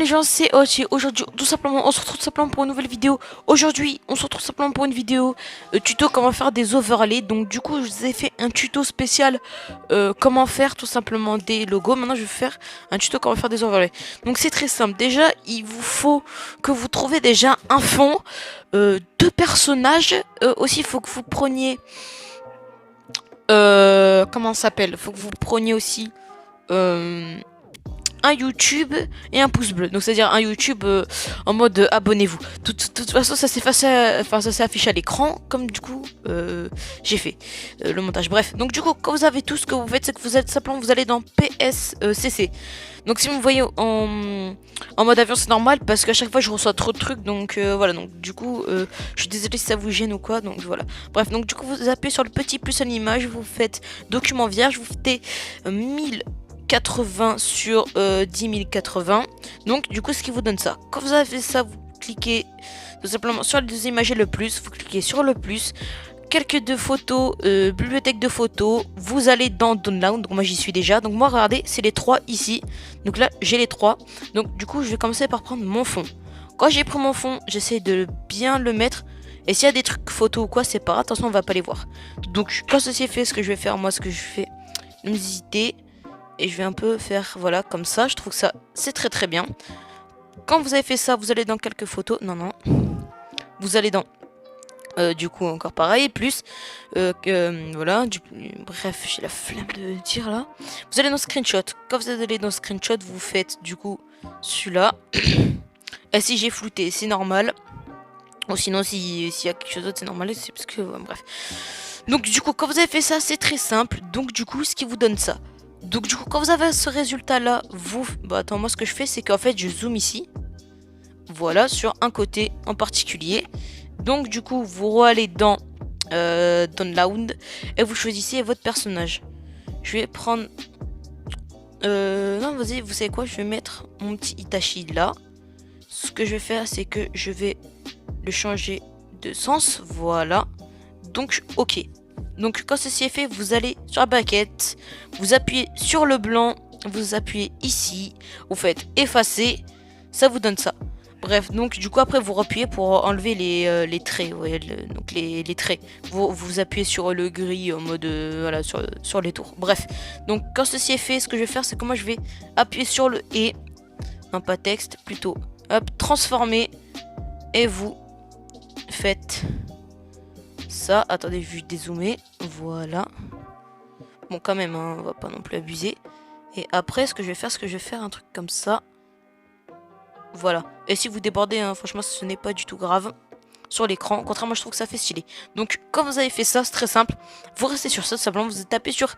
les gens, c'est Hotch et aujourd'hui tout simplement on se retrouve tout simplement pour une nouvelle vidéo. Aujourd'hui on se retrouve simplement pour une vidéo tuto comment faire des overlays. Donc du coup je vous ai fait un tuto spécial comment faire tout simplement des logos. Maintenant je vais faire un tuto comment faire des overlays. Donc c'est très simple, déjà il vous faut que vous trouviez déjà un fond, deux personnages, aussi il faut que vous preniez comment ça s'appelle, faut que vous preniez aussi un YouTube et un pouce bleu. Donc c'est-à-dire un YouTube en mode abonnez-vous. De toute façon ça s'est affiché à l'écran comme du coup j'ai fait le montage. Bref, donc du coup quand vous avez tout, ce que vous faites c'est que vous êtes simplement vous allez dans PSCC. Donc si vous me voyez en mode avion c'est normal parce qu'à chaque fois je reçois trop de trucs, donc voilà, donc du coup je suis désolé si ça vous gêne ou quoi, donc voilà. Bref, donc du coup vous appuyez sur le petit plus à l'image, vous faites document vierge, vous faites 1080 sur 1080. Donc du coup ce qui vous donne ça. Quand vous avez fait ça, vous cliquez tout simplement sur les images et le plus, vous cliquez sur le plus, quelques de photos, bibliothèque de photos, vous allez dans Download. Donc moi j'y suis déjà, donc moi regardez c'est les trois ici, donc là j'ai les trois. Donc du coup je vais commencer par prendre mon fond. Quand j'ai pris mon fond, j'essaie de bien le mettre, et s'il y a des trucs photos ou quoi c'est pas grave, attention on va pas les voir. Donc quand ceci est fait, ce que je vais faire, moi ce que je fais, ne hésitez, et je vais un peu faire voilà comme ça. Je trouve que ça c'est très très bien. Quand vous avez fait ça, vous allez dans quelques photos, non, vous allez dans du coup encore pareil, plus voilà, bref j'ai la flemme de dire là. Vous allez dans screenshot. Quand vous allez dans screenshot, vous faites du coup celui-là. Et si j'ai flouté c'est normal, ou sinon s'il y a quelque chose d'autre c'est normal, c'est parce que bref. Donc du coup quand vous avez fait ça c'est très simple. Donc du coup ce qui vous donne ça, donc du coup quand vous avez ce résultat là, vous attends, moi ce que je fais c'est qu'en fait je zoome ici, voilà, sur un côté en particulier. Donc du coup vous allez dans Download et vous choisissez votre personnage. Je vais prendre non vas-y, vous savez quoi, je vais mettre mon petit Itachi là. Ce que je vais faire c'est que je vais le changer de sens, voilà. Donc ok, donc quand ceci est fait, vous allez sur la baguette, vous appuyez sur le blanc, vous appuyez ici, vous faites effacer, ça vous donne ça. Bref, donc du coup après vous appuyez pour enlever les traits, ouais, donc les traits. Vous appuyez sur le gris en mode voilà, sur les tours. Bref, donc quand ceci est fait, ce que je vais faire c'est que moi je vais appuyer sur le et, non pas texte, plutôt hop, transformer, et vous faites ça. Attendez, je vais dézoomer, voilà. Bon quand même, hein, on va pas non plus abuser. Et après ce que je vais faire, c'est que je vais faire un truc comme ça. Voilà. Et si vous débordez, hein, franchement, ce n'est pas du tout grave sur l'écran. Contrairement, je trouve que ça fait stylé. Donc, quand vous avez fait ça, c'est très simple. Vous restez sur ça, tout simplement. Vous tapez sur...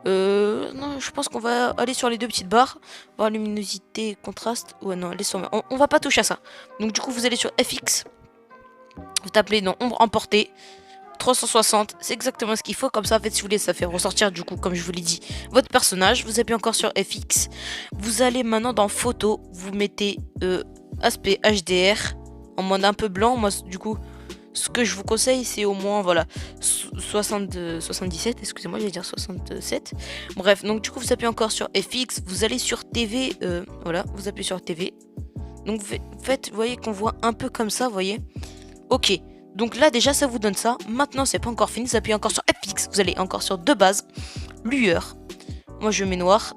non, je pense qu'on va aller sur les deux petites barres. Voir luminosité, contraste. Ouais, non, laissons... On va pas toucher à ça. Donc, du coup, vous allez sur FX. Vous tapez dans ombre emportée. 360, c'est exactement ce qu'il faut. Comme ça, en fait, si vous voulez, ça fait ressortir, du coup, comme je vous l'ai dit, votre personnage. Vous appuyez encore sur FX. Vous allez maintenant dans photo. Vous mettez aspect HDR en mode un peu blanc. Moi, du coup, ce que je vous conseille, c'est au moins, voilà, 77. Excusez-moi, j'allais dire 67. Bref, donc, du coup, vous appuyez encore sur FX. Vous allez sur TV. Voilà, vous appuyez sur TV. Donc, vous faites, vous voyez qu'on voit un peu comme ça, vous voyez. Ok. Donc là déjà ça vous donne ça. Maintenant c'est pas encore fini, vous appuyez encore sur FX. Vous allez encore sur deux bases. Lueur. Moi je mets noir.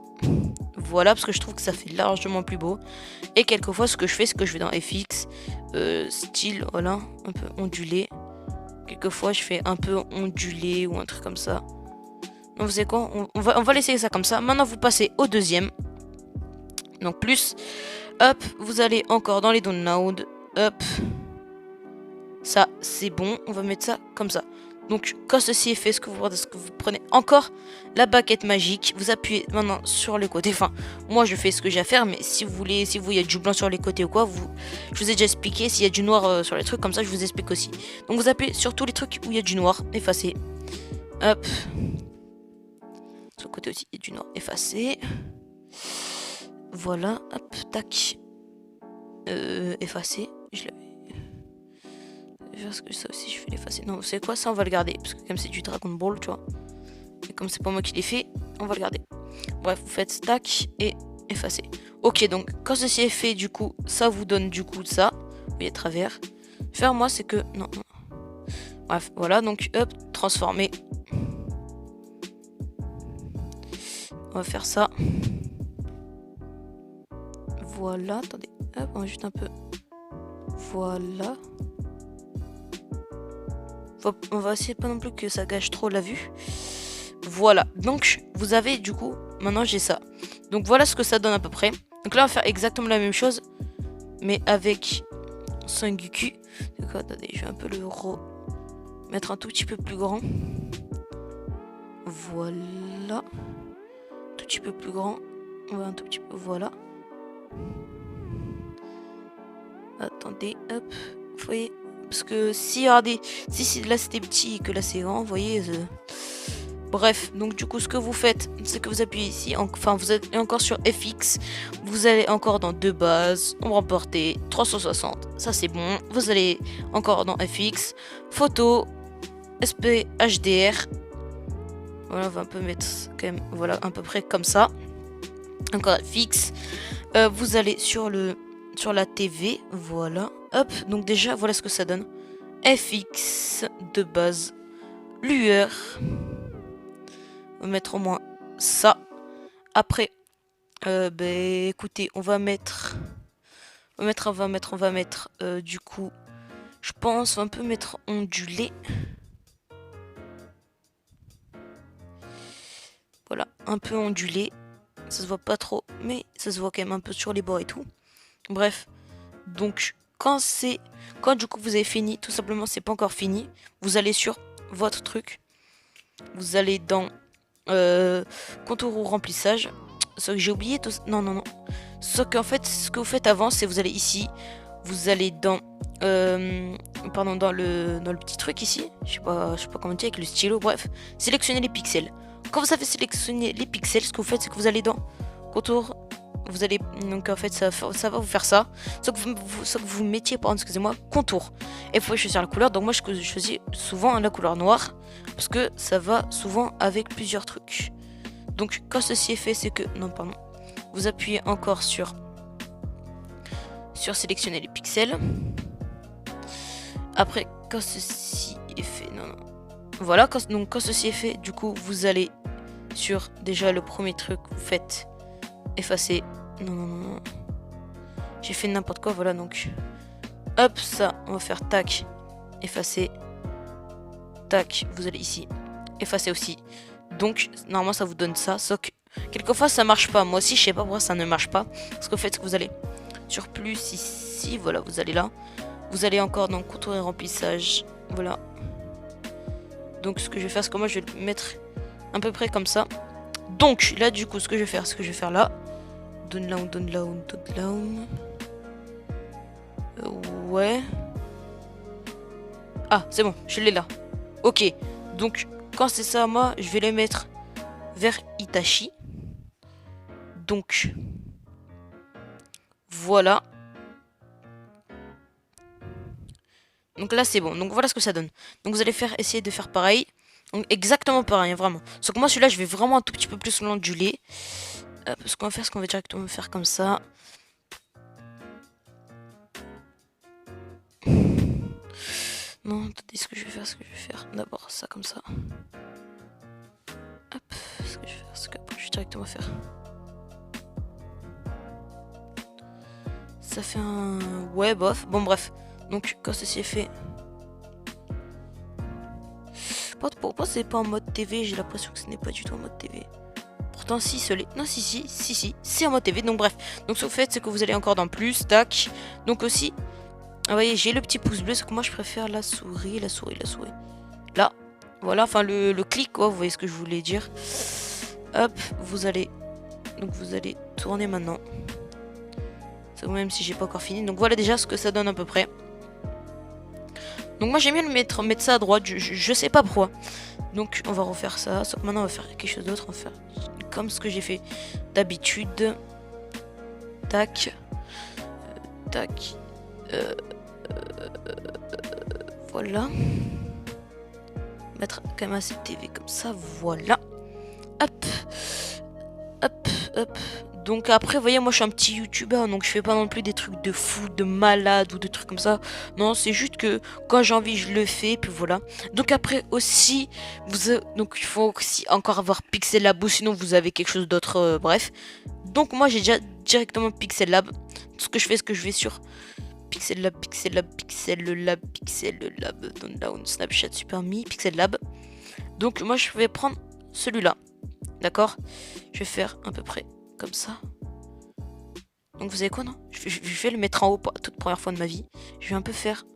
Voilà, parce que je trouve que ça fait largement plus beau. Et quelquefois ce que je fais c'est que je vais dans FX. Style, voilà, un peu ondulé. Quelquefois je fais un peu ondulé ou un truc comme ça. Donc vous savez quoi, on va laisser ça comme ça. Maintenant vous passez au deuxième. Donc plus. Hop, vous allez encore dans les downloads. Hop. Ça c'est bon, on va mettre ça comme ça. Donc quand ceci est fait, ce que vous prenez encore la baguette magique, vous appuyez maintenant sur les côtés. Enfin, moi je fais ce que j'ai à faire, mais si vous voulez, si vous il y a du blanc sur les côtés ou quoi, je vous ai déjà expliqué. S'il y a du noir sur les trucs comme ça, je vous explique aussi. Donc vous appuyez sur tous les trucs où il y a du noir, effacer. Hop. Sur le côté aussi, il y a du noir, effacer. Voilà, hop, tac. Effacer. Je l'avais. Parce que ça aussi je vais l'effacer. Non, vous savez quoi, ça on va le garder. Parce que comme c'est du Dragon Ball, tu vois. Et comme c'est pas moi qui l'ai fait, on va le garder. Bref, vous faites stack et effacer. Ok, donc quand ceci est fait, du coup, ça vous donne du coup ça. Vous voyez, à travers. Faire moi, c'est que... Non, non. Bref, voilà, donc hop, transformer. On va faire ça. Voilà, attendez, hop, on va juste un peu. Voilà. On va essayer pas non plus que ça gâche trop la vue. Voilà, donc vous avez du coup, maintenant j'ai ça. Donc voilà ce que ça donne à peu près. Donc là on va faire exactement la même chose, mais avec Sengoku. D'accord, attendez, je vais un peu le mettre un tout petit peu plus grand. Voilà. Un tout petit peu plus grand. Ouais, un tout petit peu, voilà. Attendez, hop, vous voyez. Parce que si, regardez, si là c'était petit et que là c'est grand, vous voyez. Bref, donc du coup ce que vous faites, c'est que vous appuyez ici, enfin vous êtes encore sur FX, vous allez encore dans deux bases, on va remporter 360, ça c'est bon, vous allez encore dans FX, photo, SP HDR, voilà on va un peu mettre quand même, voilà à peu près comme ça, encore FX, vous allez sur la TV, voilà, hop, donc déjà voilà ce que ça donne, FX de base, lueur. On va mettre au moins ça. Après, écoutez, on va mettre du coup, je pense, on va un peu mettre ondulé. Voilà, un peu ondulé. Ça se voit pas trop, mais ça se voit quand même un peu sur les bords et tout. Bref, donc quand du coup vous avez fini, tout simplement c'est pas encore fini. Vous allez sur votre truc. Vous allez dans contour ou remplissage. Sauf que j'ai oublié tout. Non. Sauf qu'en fait, ce que vous faites avant, c'est vous allez ici. Vous allez dans. Dans le petit truc ici. Je sais pas comment dire avec le stylo. Bref, sélectionnez les pixels. Quand vous avez sélectionné les pixels, ce que vous faites, c'est que vous allez dans contour. Vous allez. Donc en fait, ça va vous faire ça. Sauf que vous mettiez, pardon, excusez-moi, contour. Et vous pouvez choisir la couleur. Donc moi, je choisis souvent la couleur noire. Parce que ça va souvent avec plusieurs trucs. Donc quand ceci est fait, c'est que... Non, pardon. Vous appuyez encore sur sélectionner les pixels. Après, quand ceci est fait... Non. Voilà, quand ceci est fait, du coup, vous allez sur déjà le premier truc. Vous faites effacer. Non. J'ai fait n'importe quoi, voilà, donc... Hop, ça, on va faire tac, effacer. Tac, vous allez ici. Effacer aussi. Donc, normalement, ça vous donne ça. Sauf que, quelquefois, ça marche pas. Moi aussi, je sais pas pourquoi ça ne marche pas. Parce qu'en fait, ce que vous allez sur plus ici, voilà, vous allez là. Vous allez encore dans contour et remplissage. Voilà. Donc, ce que je vais faire, c'est que moi, je vais le mettre à peu près comme ça. Donc, là, du coup, ce que je vais faire là. Down. Ouais. Ah, c'est bon, je l'ai là. Ok, donc quand c'est ça, moi, je vais les mettre vers Itachi. Donc, voilà. Donc là, c'est bon. Donc voilà ce que ça donne. Donc vous allez essayer de faire pareil. Donc exactement pareil, hein, vraiment. Sauf que moi, celui-là, je vais vraiment un tout petit peu plus l'onduler. Ce qu'on va faire, c'est qu'on va directement faire comme ça. Non, attendez, ce que je vais faire. D'abord ça comme ça. Hop, ce que je vais faire, c'est que je vais directement faire. Ça fait un... Ouais, bof. Bon, bref. Donc, quand ceci est fait... Pourquoi c'est pas en mode TV? J'ai l'impression que ce n'est pas du tout en mode TV. Pourtant, si, non, si, c'est en mode TV. Donc, bref. Donc, ce que vous faites, c'est que vous allez encore dans plus. Tac. Donc, aussi... Ah, vous voyez, j'ai le petit pouce bleu. C'est que moi, je préfère la souris. Là. Voilà, enfin, le clic, quoi. Vous voyez ce que je voulais dire. Hop, vous allez tourner maintenant. Même si j'ai pas encore fini. Donc voilà déjà ce que ça donne à peu près. Donc moi j'aime bien mettre ça à droite. Je sais pas pourquoi. Donc on va refaire ça. Sauf que maintenant on va faire quelque chose d'autre. On va faire comme ce que j'ai fait d'habitude. Tac. Tac. Voilà. Mettre quand même assez TV comme ça. Voilà. Hop. Donc après, vous voyez, moi je suis un petit youtubeur, donc je fais pas non plus des trucs de fou, de malade ou de trucs comme ça. Non, c'est juste que quand j'ai envie, je le fais, puis voilà. Donc après aussi, donc il faut aussi encore avoir Pixel Lab, ou sinon vous avez quelque chose d'autre, bref. Donc moi j'ai déjà directement Pixel Lab. Ce que je fais, c'est que je vais sur Pixel Lab, Pixel Lab, Pixel Lab, Pixel Lab, Down, Snapchat, Superme, Pixel Lab. Donc moi je vais prendre celui-là, d'accord? Je vais faire à peu près comme ça. Donc vous savez quoi, non, je vais le mettre en haut pour la toute première fois de ma vie. Je vais un peu faire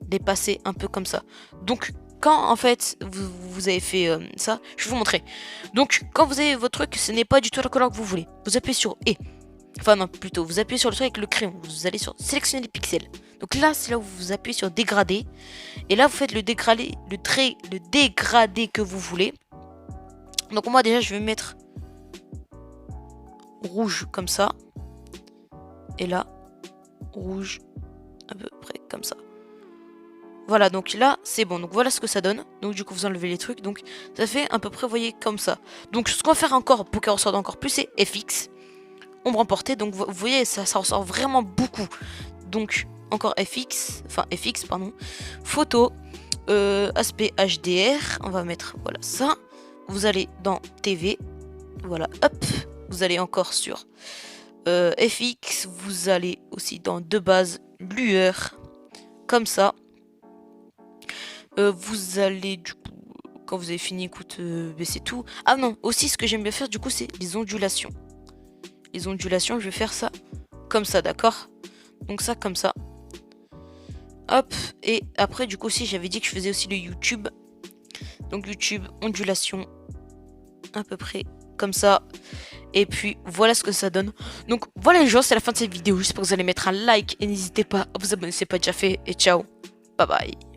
dépasser un peu comme ça. Donc quand en fait vous avez fait ça, je vais vous montrer. Donc quand vous avez votre truc, ce n'est pas du tout la couleur que vous voulez. Vous appuyez sur E. Enfin non, plutôt, vous appuyez sur le truc avec le crayon. Vous allez sur sélectionner les pixels. Donc là, c'est là où vous appuyez sur dégrader. Et là, vous faites le dégradé, le dégradé que vous voulez. Donc moi déjà, je vais mettre rouge comme ça. Et là, rouge à peu près comme ça. Voilà, donc là, c'est bon. Donc voilà ce que ça donne. Donc du coup, vous enlevez les trucs. Donc ça fait à peu près, vous voyez, comme ça. Donc ce qu'on va faire encore pour qu'elle ressorte encore plus, c'est FX. Ombre emportée. Donc vous voyez, ça ressort vraiment beaucoup. Donc encore FX. Enfin FX, pardon. Photo. Aspect HDR. On va mettre, voilà, ça. Vous allez dans TV. Voilà, hop. Vous allez encore sur FX. Vous allez aussi dans de base lueur. Comme ça. Vous allez du coup, quand vous avez fini, écoute, c'est tout. Ah non, aussi ce que j'aime bien faire du coup, c'est les ondulations. Les ondulations, je vais faire ça comme ça, d'accord? Donc ça comme ça. Hop, et après du coup aussi, j'avais dit que je faisais aussi le YouTube. Donc YouTube, ondulation, à peu près comme ça. Et puis voilà ce que ça donne. Donc voilà les gens, c'est la fin de cette vidéo. J'espère que vous allez mettre un like et n'hésitez pas à vous abonner si ce n'est pas déjà fait. Et ciao, bye bye.